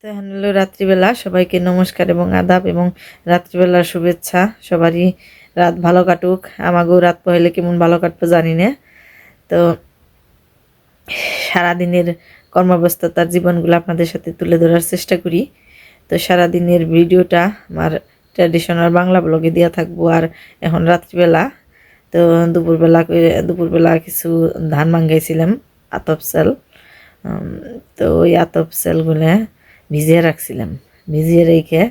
তো এখন হলো রাত্রিবেলা, সবাইকে নমস্কার এবং আদাব এবং রাত্রিবেলার শুভেচ্ছা। সবারই রাত ভালো কাটুক, আমাকেও রাত পহলে কেমন ভালো কাটবো জানি না। তো সারাদিনের কর্মব্যস্ততার জীবনগুলো আপনাদের সাথে তুলে ধরার চেষ্টা করি। তো সারাদিনের ভিডিওটা আমার ট্র্যাডিশনাল বাংলা ব্লগে দেওয়া থাকবো। আর এখন রাত্রিবেলা, তো দুপুরবেলা কিছু ধান ভাঙ্গাইছিলাম, আতপ চাল। তো ওই আতপ চালগুলো ভিজিয়ে রাখছিলাম, ভিজিয়ে রেখে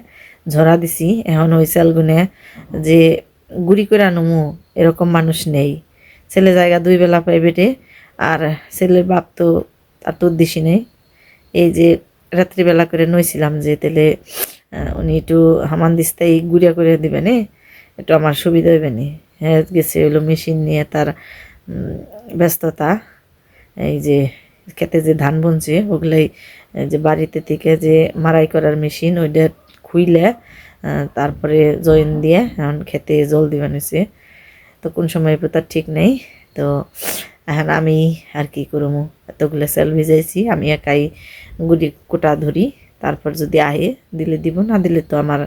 ঝরা দিছি। এখন ওই চালগুনে যে গুড়ি করে আনমু এরকম মানুষ নেই। ছেলে জায়গা 2 বেলা পাই বেটে, আর ছেলের বাপ তো তার তো উদ্দেশ্যই নেই। এই যে রাত্রিবেলা করে নইছিলাম যে তেলে উনি একটু হামান দিস্তাই গুড়িয়া করে দিবেন, একটু আমার সুবিধা হইবে নি। হ্যাঁ, গেছে হইলো মেশিন নিয়ে, তার ব্যস্ততা। এই যে খেতে যে ধান বুনছে ওগুলাই, যে বাড়িতে থেকে যে মারাই করার মেশিন ওইটা খুইলে তারপরে জয়েন দিয়ে এখন খেতে জল দিবেন হয়েছে। তো কোন সময় তার ঠিক নেই। তো এখন আমি আর কি করবো, এতগুলো চাল ভিজাইছি, আমি একাই গুড়ি কোটা ধরি। তারপর যদি আহে দিলে দিব, না দিলে তো আমার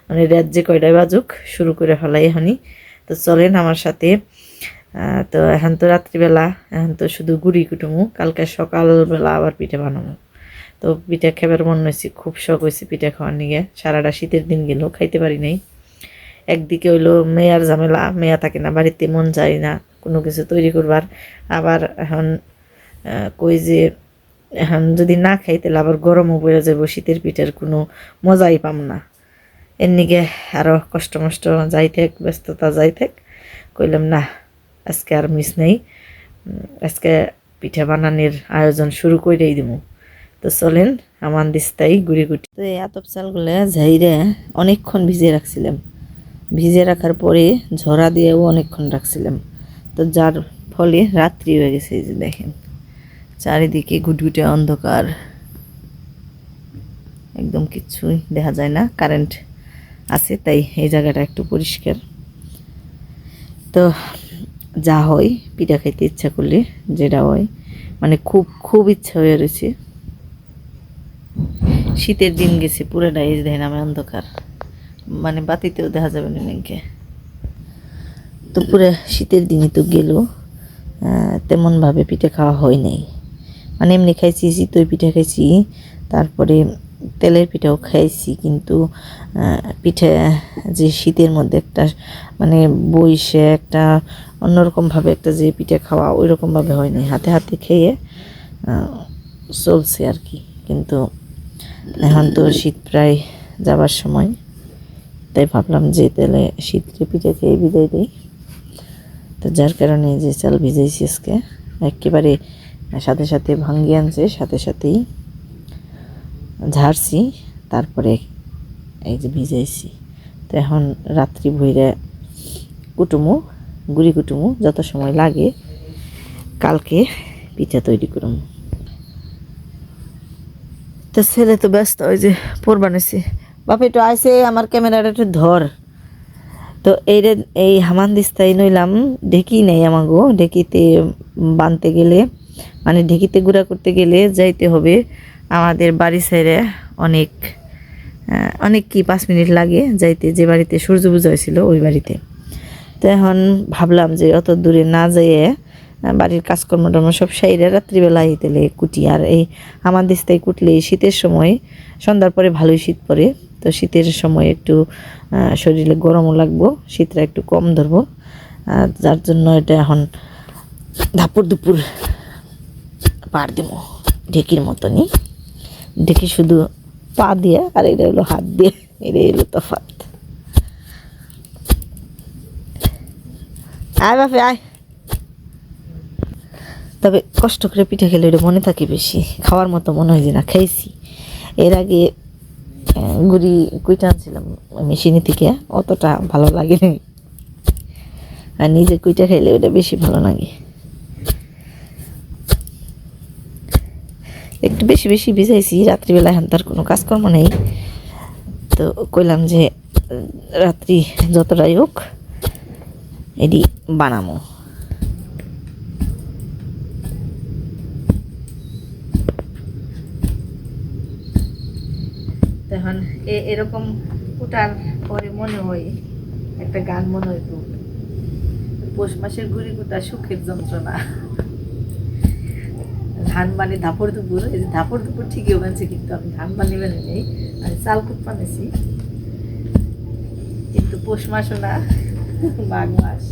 মানে রাত যে কয়টায় বাজুক শুরু করে ফেলাই এখনই। তো চলেন আমার সাথে। তো এখন তো রাত্রিবেলা, এখন তো শুধু গুড়ি কুটুমু, কালকে সকালবেলা আবার পিঠে বানাবো। তো পিঠা খাবার মন হয়েছে, খুব শখ হয়েছে পিঠা খাওয়ার নিয়ে। সারাটা শীতের দিন গেল খাইতে পারি নাই। একদিকে হইলো মেয়ার ঝামেলা, মেয়া থাকে না বাড়িতে, মন যায় না কোনো কিছু তৈরি করবার। আবার এখন কই যে এখন যদি না খাই তাহলে আবার গরমও পড়ে যাবো, শীতের পিঠার কোনো মজাই পাম না। এর নিগে আরও কষ্ট মষ্ট যাই থাক, ব্যস্ততা যাই থাক, কইলাম না আজকে আর মিস নেই, আজকে পিঠা বানানোর আয়োজন শুরু করেই দিব। তো চলেন আমার দিস্তাই গুড়ি গুটি। তো এই আতপ চালগুলো ঝাইরে অনেকক্ষণ ভিজিয়ে রাখছিলাম, ভিজিয়ে রাখার পরে ঝরা দিয়েও অনেকক্ষণ রাখছিলাম। তো যার ফলে রাত্রি হয়ে গেছে। এই যে দেখেন চারিদিকে গুটগুটে অন্ধকার, একদম কিছুই দেখা যায় না, কারেন্ট আছে তাই এই জায়গাটা একটু পরিষ্কার। তো যা হয় পিঠা খাইতে ইচ্ছা করলে যেটা হয়, মানে খুব খুব ইচ্ছা হয়ে রয়েছে। শীতের দিন গেছে পুরোটা, এই দেখেন আমি অন্ধকার, মানে বাতিতেও দেখা যাবে না নাকি। তো পুরো শীতের দিনই তো গেল, তেমনভাবে পিঠে খাওয়া হয় নাই। মানে এমনি খাইছি, চিতই পিঠা খাইছি, তারপরে তেলের পিঠাও খাইছি, কিন্তু পিঠে যে শীতের মধ্যে একটা মানে বইসে একটা অন্যরকমভাবে একটা যে পিঠে খাওয়া ওই রকমভাবে হয় নাই। হাতে হাতে খেয়ে চলছে আর কি। কিন্তু এখন তো শীত প্রায় যাবার সময়, তাই ভাবলাম যে তাহলে শীতের পিঠে খেয়ে বিদায় দিই। তো যার কারণে যে চাল ভিজাইছি আজকে একেবারে সাথে সাথে ভাঙ্গি আনছে, সাথে সাথেই ঝাড়ছি, তারপরে এই যে ভিজাইছি। তো এখন রাত্রি ভইরে কুটুমু, গুড়ি কুটুমু, যত সময় লাগে কালকে পিঠা তৈরি করুম। তো ছেলে তো ব্যস্ত, ওই যে পড়বানেছি। বাপে একটু আইসে আমার ক্যামেরাটা একটু ধর। তো এই হামান দিস্তাই নইলাম, ঢেকি নেই আমাগো। ঢেকিতে বানতে গেলে, মানে ঢেকিতে গুঁড়া করতে গেলে যাইতে হবে আমাদের বাড়ি ছেড়ে অনেক অনেক কি 5 মিনিট লাগে যাইতে, যে বাড়িতে সূর্য পূজা হয়েছিল ওই বাড়িতে। তো এখন ভাবলাম যে অত দূরে না যেয়ে বাড়ির কাজকর্ম টর্ম সব সাইরে রাত্রিবেলায় তেলে কুটি। আর এই আমার দিস্তায় কুটলে শীতের সময় সন্ধ্যার পরে ভালোই শীত পড়ে, তো শীতের সময় একটু শরীরে গরমও লাগবো, শীতটা একটু কম ধরবো। যার জন্য এটা এখন ধাপুর দুপুর পার দিব ঢেকির মতনই। ঢেকি শুধু পা দিয়ে, আর এটা হলো হাত দিয়ে, এটাই হলো তফাৎ। আয় বাপে আয়। তবে কষ্ট করে পিঠে খেলে এটা মনে থাকে বেশি, খাওয়ার মতো মনে হয় যে না খাইছি। এর আগে গুড়ি কুইটা আনছিলাম মেশিনে থেকে, অতটা ভালো লাগে না, আর নিজে কুইটা খাইলে ওটা বেশি ভালো লাগে। একটু বেশি বেশি ভিজাইছি রাত্রিবেলা, এখন তার কোনো কাজকর্ম নেই। তো কইলাম যে রাত্রি যতটাই হোক এটি বানামো। এখন এরকম কুটার পরে মনে হয় একটা গান মনে হয়, তো পৌষ মাসের গুড়ি কুটা সুখের যন্ত্রণা। ধান বানি ধাপড় দুপুর, এই যে ধাপড় দুপুর ঠিকই বানছে, কিন্তু আমি ধান বানি বানি নেই, আমি চাল কুট বানিয়েছি। কিন্তু পৌষ মাসও না, মাঘ মাস,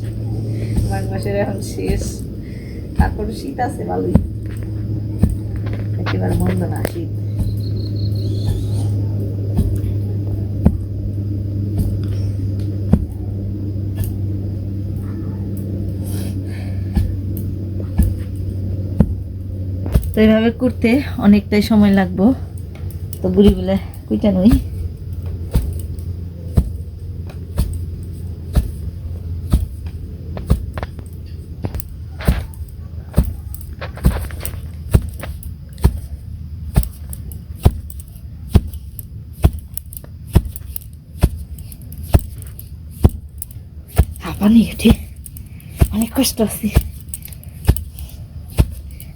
মাঘ মাসের এখন শেষ, তারপর শীত আছে ভালোই, একেবারে মন্দ না শীত। তো এইভাবে করতে অনেকটাই সময় লাগবো, তো বুড়িগুলো কুইটা নই। পানি উঠে অনেক কষ্ট আছে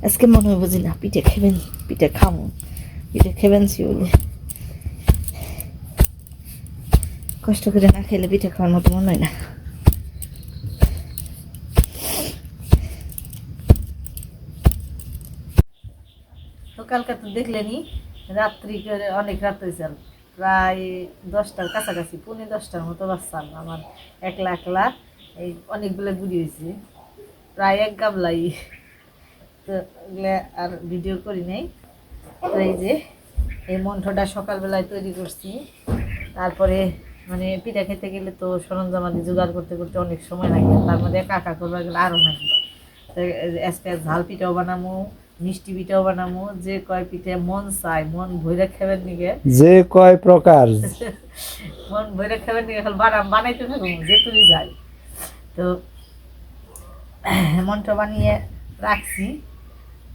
আজকে, মনে হয় বুঝি না পিঠে খেবেন, পিঠে খামো, পিঠে খেবেনছি বলে কষ্ট করে না খেলে পিঠে খাওয়ার মতো মনে হয় না। তো কালকে তো দেখলেনি রাত্রি করে, অনেক রাত হয়েছে, প্রায় 10টার কাছাকাছি, 10:45 মতো বাচ্চাল আমার একলা একলা। এই অনেকগুলো গুড়ি হয়েছে, প্রায় 1 গামলাই। তো এগুলো আর ভিডিও করি নাই। তো এই যে এই মন্ঠটা সকালবেলায় তৈরি করছি, তারপরে মানে পিঠা খেতে গেলে তো সরঞ্জামাদি জোগাড় করতে করতে অনেক সময় লাগে, তার মধ্যে কাকা করবার গেলে আরও লাগে। তো আজকে ঝাল পিঠাও বানামো, মিষ্টি পিঠাও বানামো, যে কয় পিঠে মন চায় মন ভৈরা খাবেন নিগে, যে কয় প্রকার মন ভৈরা খাবেন নিগে এখন বানাইতে থাকবো যে তুমি যাই। তো মন্ঠ বানিয়ে রাখছি,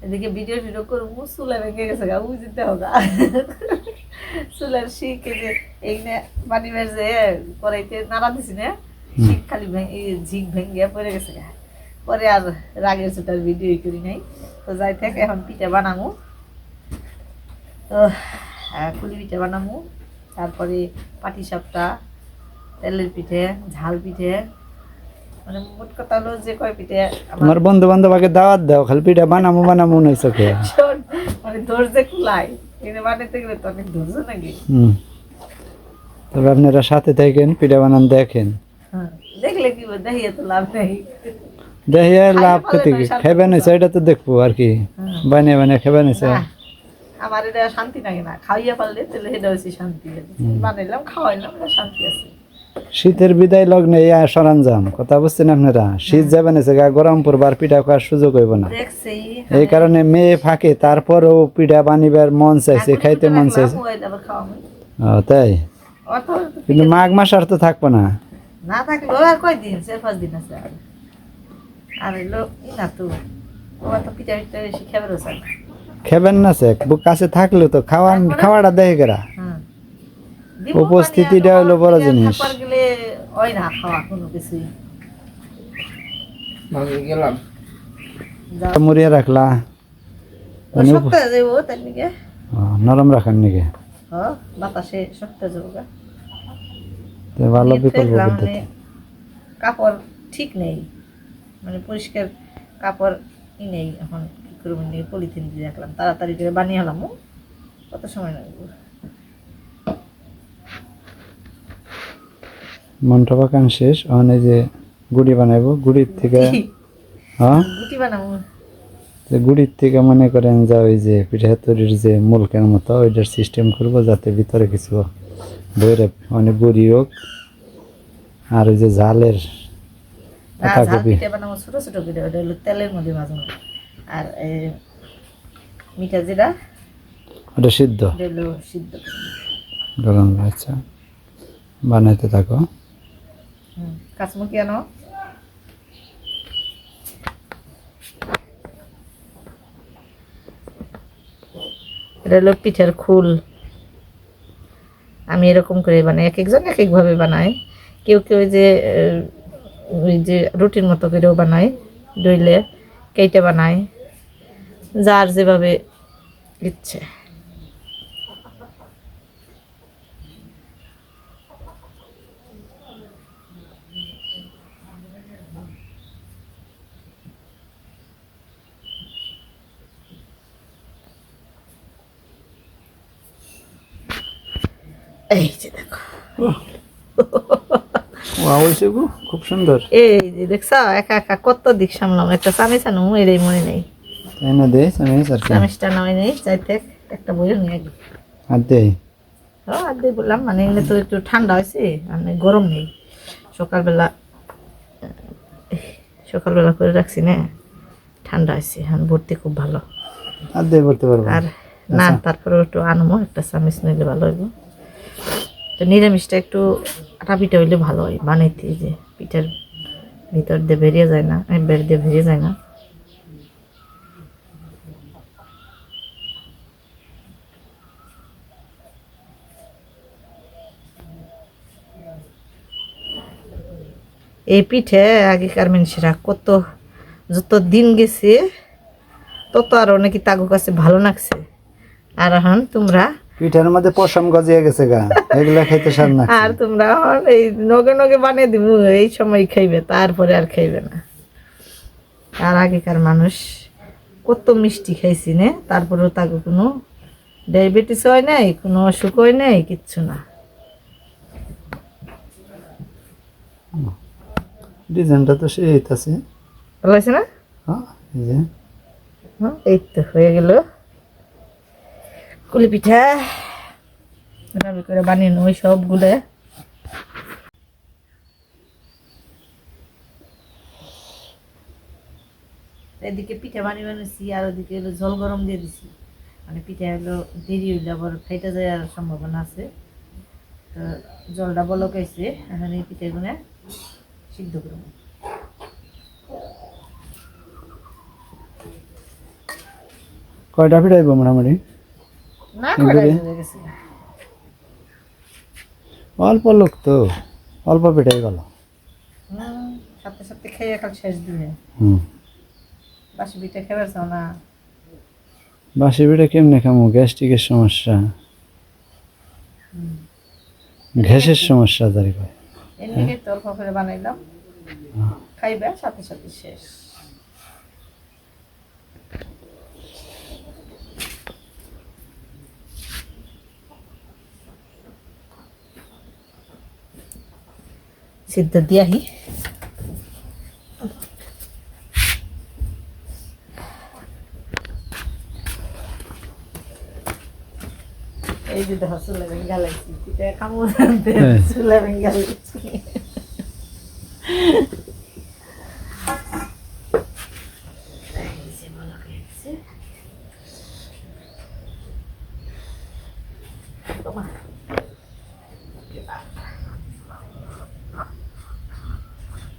এদিকে ভিডিও করবো, চুলা ভেঙে গেছে গা, বুঝতে হোক চুলার শিখে যে এইখানে পানি বেজে কড়াইতে নাড়া দিছি না, শিখ খালি ঝিক ভেঙে পড়ে গেছে গা। পরে আর রাগের চোটার ভিডিও করি নাই। তো যাই থাক, এখন পিঠা বানাবো। তো কুলি পিঠা বানাবো, তারপরে পাটিসাপটা, তেলের পিঠে, ঝাল পিঠে, মানে মোট কথা হলো যে কয় পিঠে আমার বন্ধু বান্ধব আগে দাওয়াত দাও, খালি পিঠা বানামো বানামো নাই চোখে। মানে ধৈর্য কুলাই, এটা বানাইতে গেলে তো অনেক ধৈর্য নাকি। তবে আপনারা সাথে থাকেন, পিঠা বানান দেখেন, দেখলে কি দেখিয়ে তো লাভ নেই, দেখিয়ে লাভ ক্ষতি কি, খাইবে না সেটা তো দেখবো আর কি, বানিয়ে বানিয়ে খাইবে না। আমার এটা শান্তি লাগে না, খাইয়া পারলে তাহলে এটা হচ্ছে শান্তি, বানাইলাম খাওয়াইলাম শান্তি আছে। শীতের বিদায় লগ্নে এই সরঞ্জাম কথা বুঝছেন আপনারা, শীত যাবে না গা, গরম পড়বার পিঠা খাওয়ার সুযোগ হইব না, এই কারণে মেয়ে ফাঁকে তারপরও পিঠা বানিবার মন চাইছে, খাইতে মন চাইছে। তাই কিন্তু মাঘ মাস আর তো থাকবো না, না থাকলো আর কয়দিন, 4-5 দিন আছে। আর এলো না তো, ওরা তো পিঠা পিঠা বেশি খাবার আছে না, খাবেন না সে কাছে থাকলে তো খাওয়াটা দেখে গেরা, উপস্থিতিটা হলো বড় জিনিস। মুড়িয়ে রাখলা নরম রাখার নাকি, ভালো বিকল্প পদ্ধতি। কাপড় ঠিক নেই, মানে পরিষ্কার কাপড় নেই, এখন কি করবো, পলিথিন দিয়ে রাখলাম, তাড়াতাড়ি করে বানিয়ে হলাম, কত সময় লাগবে। মন্ত্র বাগান শেষ, ওখানে যে গুড়ি বানাবো, গুড়ির থেকে গুটি বানাবো, গুড়ির থেকে মনে করেন যা ওই যে পিঠা তৈরির যে মুলকের মতো ওইটার সিস্টেম করবো, যাতে ভিতরে কিছু বইরে মানে গুড়ি হোক, আর ওই যে ঝালের বানাবো ছোট ছোট পিঠা, ওটা হলো তেলের মধ্যে ভাজবো, আর মিঠা জিরা ওটা সিদ্ধ সিদ্ধ গরম। আচ্ছা বানাইতে থাকো, কাঁচমুখি আনো, এটা হলো পিঠার খুল। আমি এরকম করে বানাই, এক একজন এক একভাবে বানায়, কেউ কেউ যে ওই যে রুটির মতো করেও বানায়, ডইলে কেটে বানায়, যার যেভাবে ইচ্ছে। এই যে দেখো, ওয়াও হইছে গো, খুব সুন্দর। এই যে দেখছো, একা একা কত দিক সামলাম। একটা চামিচ আনো, এটাই মনে নেই। তাই না দে আমি আর কি চামিচটা নয় নেই, চাইতে একটা বইও নিয়ে গেল। আর দে। আর দিয়ে বললাম, মানে এগুলো তো একটু ঠান্ডা হয়েছে, মানে গরম নেই। সকালবেলা সকালবেলা করে রাখছি না, ঠান্ডা হয়েছে, এখন ভর্তি খুব ভালো। আর দে বলতে পারবো। আর না, তারপরে একটু আনবো, একটা চামিচ নিলে ভালো হইব। তো নিরামিষটা একটু আটা পিঠা হইলে ভালো হয় বানাইতে, যে পিঠার ভিতর দিয়ে বেরিয়ে যায় না, বের দিয়ে বেরিয়ে যায় না। এই পিঠে আগেকার মানুষেরা কত, যত দিন গেছে তত আরো নাকি তাগো কাছে ভালো লাগছে। আর এখন তোমরা, পিঠার মধ্যে পশম গজিয়ে গেছে গা, এগুলা খাইতে স্বাদ না। আর তোমরা এখন এই নগে নগে বানিয়ে দিব, এই সময় খাইবে, তারপরে আর খাইবে না। আর আগেকার মানুষ কত মিষ্টি খাইছি না, তারপরেও তাকে কোনো ডায়াবেটিস হয় নাই, কোনো অসুখ হয় নাই, কিচ্ছু না। ডিজাইনটা তো সেই আছে। ভালো আছে না? হ্যাঁ এই যে এই তো হয়ে গেল কুলি পিঠা। এভাবে করে বানিয়ে নেই সবগুলো। এদিকে পিঠা বানিয়ে বানিয়েছি, আর ওদিকে হলো জল গরম দিয়ে দিছি। মানে পিঠা হলো দেরি হইলে আবার খাইতে যাওয়ার সম্ভাবনা আছে। তো জলটা বলকাইছে, এখন এই পিঠাগুলো সিদ্ধ করবো। কয়টা পিঠাইব মোটামুটি? না কড়াই হয়ে গেছে, অল্প লোক তো, অল্প পিঠাই ভালো। সাথে সাথে খেয়ে এখন শেষ দিনে। বাসি পিঠা খেয়ে চাও না? বাসি পিঠা কেমনে খামো? গ্যাস্ট্রিকের সমস্যা, গ্যাসের সমস্যা জারি করে। এমনিকে তরফ করে বানাইলাম, খাইবে সাথে সাথে শেষ। সিদ্ধ দিয়াহি এই যে দেখো, চুলে বেঙ্গালাইছি পিঠা খামো, চুলে বেঙ্গালাইছি।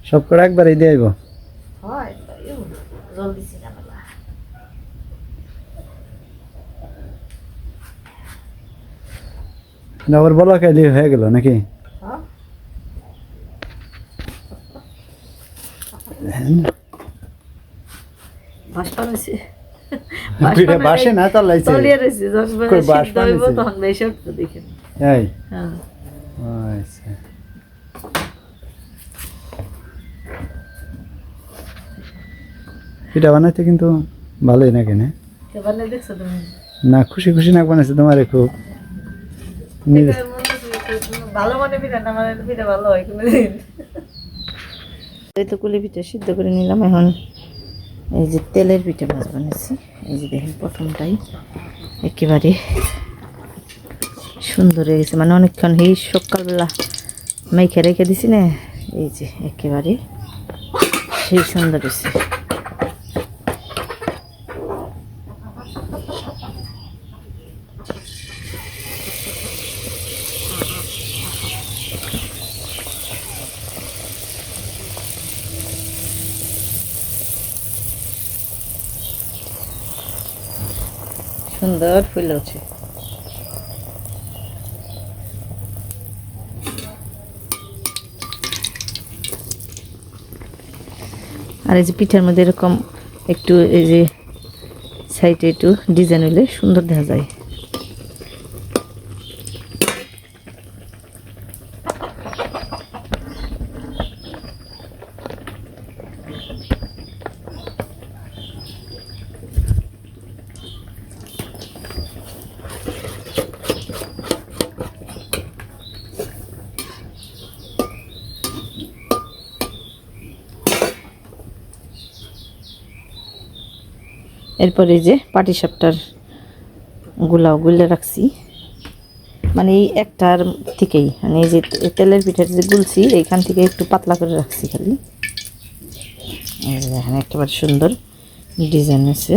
সব করে একবারই দিয়ে আইব। হয় জল দিছি না মেলা। আবার বলা খাইলে হয়ে গেল নাকি? পিঠা বাসে না তলাইছে, তলিয়ে রয়েছে, কই বাস বানাইছে? তখন বেশি উঠতো দেখেন। এই হ্যাঁ, আচ্ছা, পিঠা বানাইতে কিন্তু ভালোই নাকি না? বানিয়ে দেখছো তুমি? না, খুশি খুশি নাক বানাইছে তোমারে খুব। ভালো মানে পিঠা না, মানে পিঠা ভালো হয় কোনোদিন। এই তো কুলি পিঠা সিদ্ধ করে নিলাম। এখন এই যে তেলের পিঠা মাছ বানিয়েছি, এই যে দেখেন প্রথমটাই একেবারে সুন্দর হয়ে গেছে, মানে অনেকক্ষণ এই সকালবেলা মাইখে রেখে দিছি না, এই যে একেবারে সেই সুন্দর হয়েছে। সুন্দর ফুল আছে। আর এই যে পিঠার মধ্যে এরকম একটু এই যে সাইডে একটু ডিজাইন হইলে সুন্দর দেখা যায়। এরপরে এই যে পাটিসাপটার গুলাও গুলে রাখছি, মানে এই একটার থেকেই, মানে এই যে তেলের পিঠার যে গুলছি এইখান থেকে একটু পাতলা করে রাখছি খালি। এই যে দেখেন একেবারে সুন্দর ডিজাইন আছে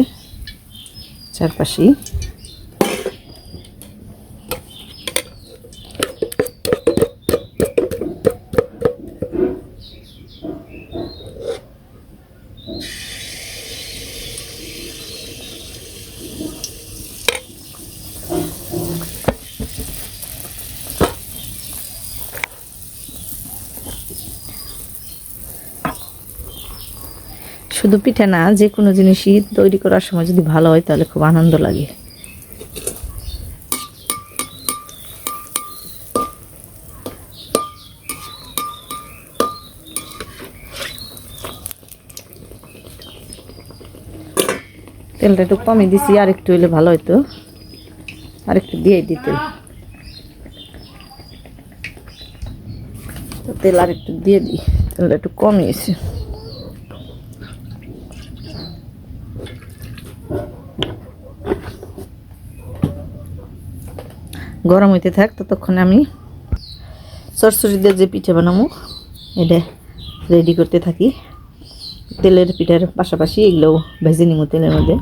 চারপাশেই। শুধু পিঠা না, যে কোনো জিনিসই তৈরি করার সময় যদি ভালো হয় তাহলে খুব আনন্দ লাগে। তেলটা একটু কমই দিছি, আর একটু হলে ভালো হতো, আর একটু দিয়ে দিতে। তেল আর একটু দিয়ে দিই, তেলটা একটু কমিয়েছে। গরম হইতে থাক, ততক্ষণে আমি চরচড়ি দিয়ে যে পিঠা বানাবো এটা রেডি করতে থাকি। তেলের পিঠার পাশাপাশি এগুলোও ভেজে নিব তেলের মধ্যে।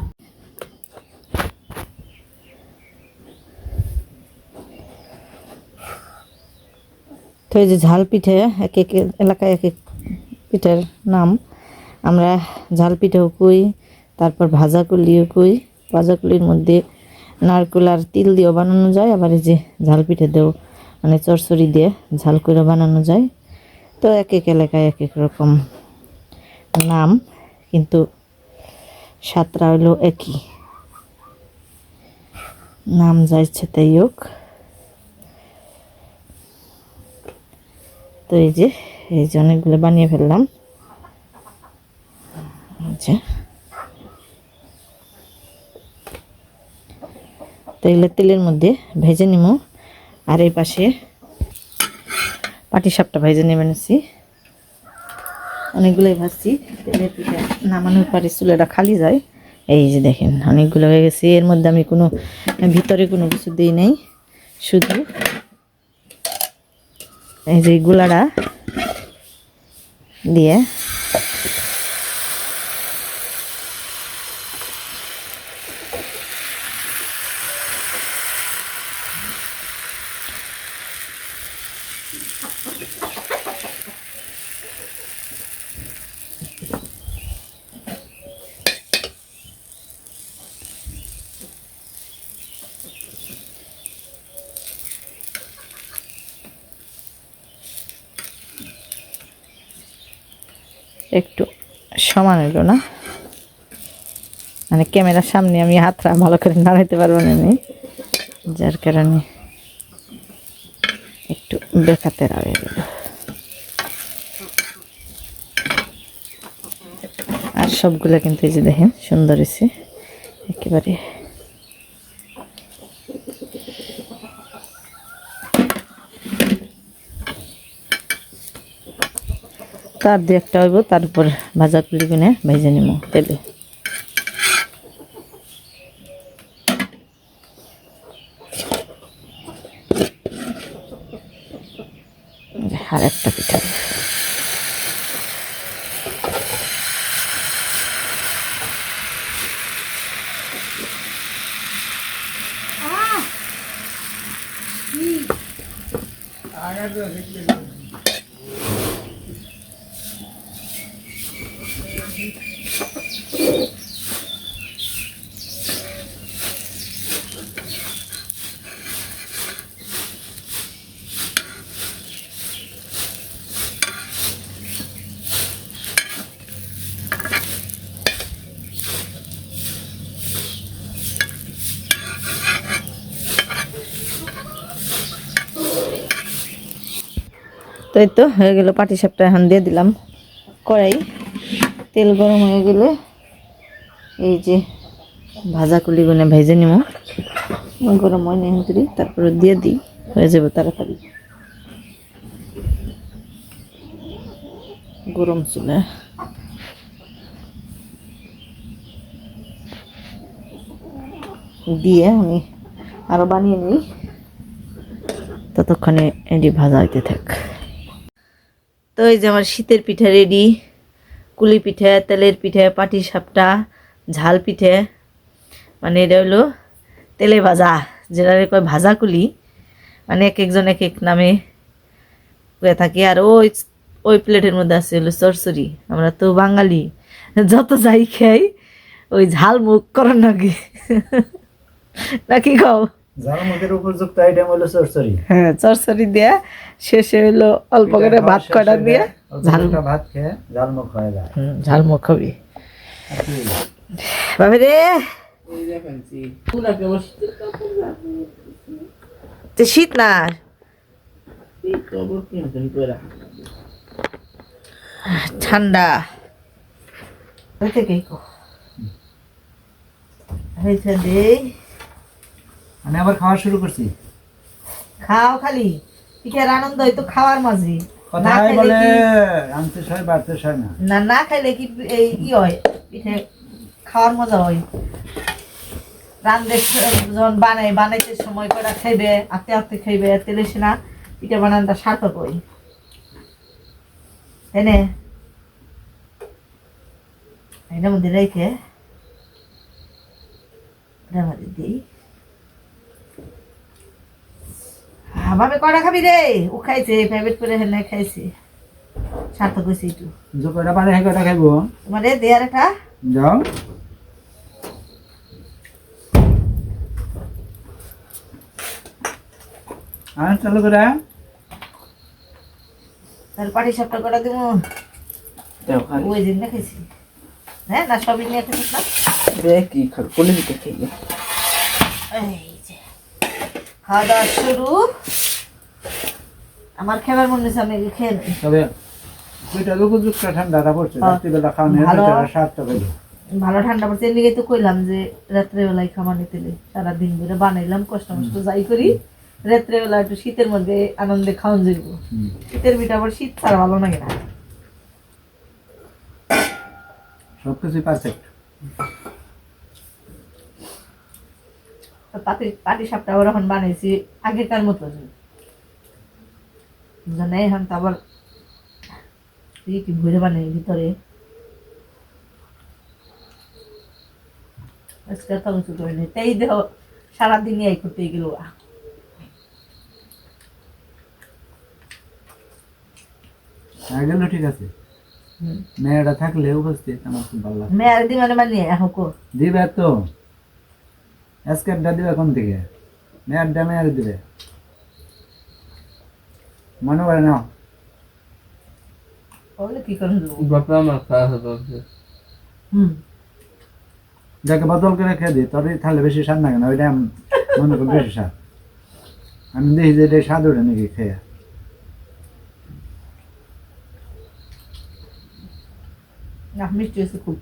তো এই যে ঝাল পিঠে এক এক এলাকায় এক এক পিঠার নাম। আমরা ঝাল পিঠাও কই, তারপর ভাজা কুলিও কই। ভাজা কুলির মধ্যে নারকেল আর তিল দিয়েও বানানো যায়, আবার এই যে ঝাল পিঠে দিয়েও মানে চরচড়ি দিয়ে ঝাল করে বানানো যায়। তো এক এক এলাকায় এক এক রকম নাম, কিন্তু স্বাদটা হলো একই, নাম যা ইচ্ছে তাই হোক। তো এই যে অনেকগুলো বানিয়ে ফেললাম। আচ্ছা, তো এগুলো তেলের মধ্যে ভেজে নিব। আর এই পাশে পাটিসাপটা ভেজে নিয়ে এনেছি, অনেকগুলোই ভাজছি। তেলের পিঠা নামানোর পরে চুলাটা খালি যায়। এই যে দেখেন অনেকগুলো হয়ে গেছে। এর মধ্যে আমি কোনো ভিতরে কোনো কিছু দিই নাই, শুধু এই যে গুলাটা দিয়ে একটু সমান হইল না, মানে ক্যামেরার সামনে আমি হাতটা ভালো করে নাড়াইতে পারবো না, যার কারণে একটু বেকাতে রয়ে গেল। আর সবগুলো কিন্তু এই যে দেখেন সুন্দর হয়েছে একেবারে। তার দু একটা হইব, তারপর ভাজা কুলি কিনে ভেজে নিব তেলে। আর একটা পিঠা তো এই তো হয়ে গেল পাটিসাপটা। এখন দিয়ে দিলাম কড়াই। তেল গরম হয়ে গেলে এই যে ভাজা কুলিগুলো ভেজে নিব, গরম হয় নিহন্ত্রি, তারপরে দিয়ে দিই, হয়ে যাবে তাড়াতাড়ি। গরম চুলা দিয়ে আমি আরো বানিয়ে নিই, ততক্ষণে এটি ভাজা হইতে থাক। তো এই যে আমার শীতের পিঠা রেডি, কুলি পিঠে, তেলের পিঠে, পাটি সাপটা, ঝাল পিঠে, মানে এটা হলো তেলে ভাজা, যেটা কয় ভাজা কুলি, মানে এক একজন এক এক নামে হয়ে থাকি। আর ওই ওই প্লেটের মধ্যে আছে হলো চরচড়ি। আমরা তো বাঙালি, যত যাই খাই ওই ঝাল মুখ করার নাকি নাকি খাও? ঝালমুখের উপযুক্ত আইটেম হলো চচ্চড়ি। হ্যাঁ, চরচড়ি দেয়া শেষে হইলো অল্প করে ভাত কয়টা দিয়ে ভাত খেয়ে ঝালমুখ হয়ে যায়। ঝাল মুখ খাবি ভাবে রে। তো শীত না, ঠান্ডা থেকেই হয়েছে রে। আমি আবার খাওয়া শুরু করছি। খাও খালি পিঠার আনন্দ হয়তো খাওয়ার মাঝে, না কথাই খাইলে বলে কি আনতে হয় বাড়তে হয় না। না, না খাইলে কি এই ই হয়, পিঠে খাওয়ার মজা হয়। রান্ধে যখন বানাইতে সময় করে খাইবে, আস্তে আস্তে খাইবে, তেলে সিনা পিঠা বানানটা সার্থক হয়, তাই না? এটার মধ্যে রেখে এটার মধ্যে দিই। ভাবে কয়টা খাবি রে? ও খাইছে ফেভারিট করে, হেন খাইছে, সার্থক হয়েছে একটু। যে কয়টা পারে সেই কয়টা খাইবো। তোমার দেয়ার একটা যাও আর চালু করে তার পাটি সাপটা কটা দিব, ওই দিন না খাইছি। হ্যাঁ না, সবই নিয়ে খেতে না, কি কোলে দিতে খেয়ে এই যে খাওয়া দাওয়া শুরু। আমার খেবার মনে হচ্ছে আমি খেয়ে নিই। তবে দুইটা উপযুক্ত ঠান্ডাটা পড়ছে, হ্যাঁ। রাত্রিবেলা খাওয়ানোর ভালো। সার্থক হইলো। ভালো ঠান্ডা পড়ছে, এর লিগে তো কইলাম যে রাত্রেবেলায় খামানি তেলে সারাদিন ধরে বানাইলাম, কষ্ট মষ্ট যাই করি, রাত্রেবেলা একটু শীতের মধ্যে আনন্দে খাওয়ান যাইব। শীতের পিঠা আবার শীত ছাড়া ভালো লাগে না। সবকিছুই পারফেক্ট। পাটি পাটি সাপটা আবার এখন বানাইছি আগেকার মতো, জানে এখন তো আবার কি ভরে বানাই ভিতরে। আজকে তো কিছু করি নাই, তাই দেহ সারাদিন এই করতেই গেল। গেল ঠিক আছে, মেয়েটা থাকলে উপস্থিত আমার খুব ভালো লাগে। মেয়ের দি মানে বানিয়ে এখন কো দিবে তো স্কেপটা দিবে কোন থেকে? মেয়েরটা মেয়ের দিবে, মনে করে না। ওগুলো কি করেন দেবো? বাপরা আমার খাওয়া হবে যাকে বদল করে খেয়ে দিই, তবে তাহলে বেশি স্বাদ লাগে না, ওইটা আমি মনে করি বেশি স্বাদ। আমি দেখি যে এটা স্বাদ ওঠে নাকি খেয়ে। না, মিষ্টি হয়েছে খুব।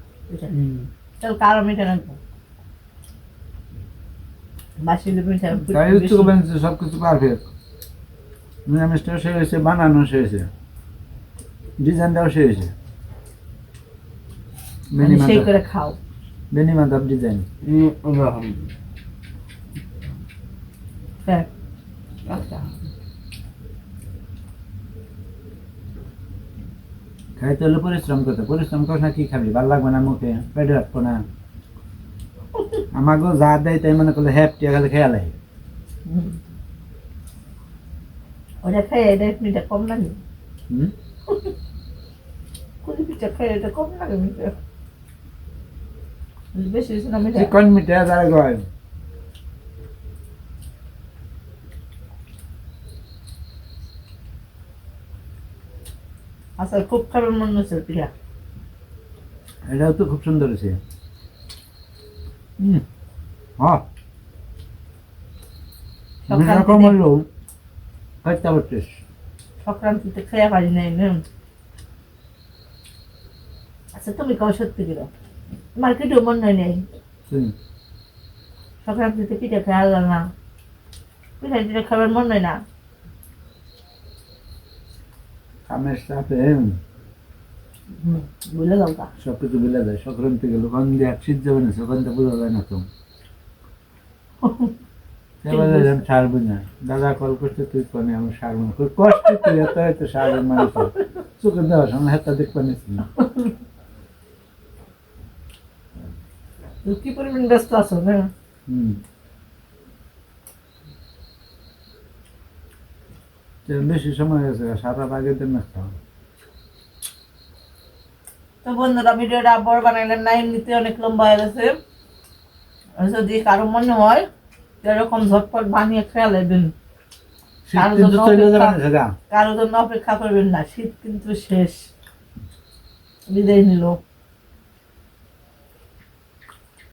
চল কারো মিঠা রাখবো, বাসি মিঠা তাই উচ্চ বেঞ্চে সবকিছু পারফেক্ট। নিরামিষটাও সে হয়েছে, বানানো সে হয়েছে, ডিজাইনটাও সে হয়েছে। সেই করে খাও। বেনি মাধব ডিজাইন। হ্যাঁ আচ্ছা, খাইতে হলে পরিশ্রম করতে, পরিশ্রম কর না, কি খাবি? ভালো লাগবে না মুখে, পেটে রাখবো না। আমাকেও যা দেয় তাই মনে করলে হ্যাপটি খালি খেয়াল লাগে। ওটা খাই এটা মিঠা কম লাগে, হুম, কুড়ি পিঠা খাই এটা কম লাগে মিঠা, বেশি হয়েছে না মিঠা। চিকন মিঠা যারা গয়। আচ্ছা, খুব খাবার মনে হচ্ছে পিঠা। এটাও তো খুব সুন্দর হয়েছে। হ্যাঁ, এরকম হইলো খাইতে পারছিস। সংক্রান্তিতে খেয়ে পারি নাই না। আচ্ছা তুমি কও সত্যি করে, তোমার কিছু মনে হয় নাই সংক্রান্তিতে পিঠা খেয়ে আল্লাহ না? পিঠা টিঠা খাবার মনে হয় না? কামের সাথে বুঝলে যাও তা। সবকিছু মিলে যায়। সংক্রান্তি গেল ওখান দিয়ে শীত যাবে না, ওখান থেকে বোঝা যায় না তো। এবারে আমি ছাড়বো না, দাদা কল করছে তুই কোনে আমি ছাড়বো না, খুব কষ্ট তুই এত ছাড়বেন মানুষ চোখে দেওয়ার সময় হাতটা দেখতে নিচ্ছি না। তুই কি পরিমাণ ব্যস্ত আছো না? বেশি সময় গেছে, সারা আগের দিন না খাওয়া। তো বন্ধুরা ভিডিওটা বড় বানাইলেন না, এমনিতে অনেক লম্বা হয়ে গেছে। আর যদি কারো মনে হয় এরকম ঝটপট বানিয়ে খেয়ে নেবেন, কারোর জন্য অপেক্ষা করবেন না, শীত কিন্তু শেষ, বিদায় নিল।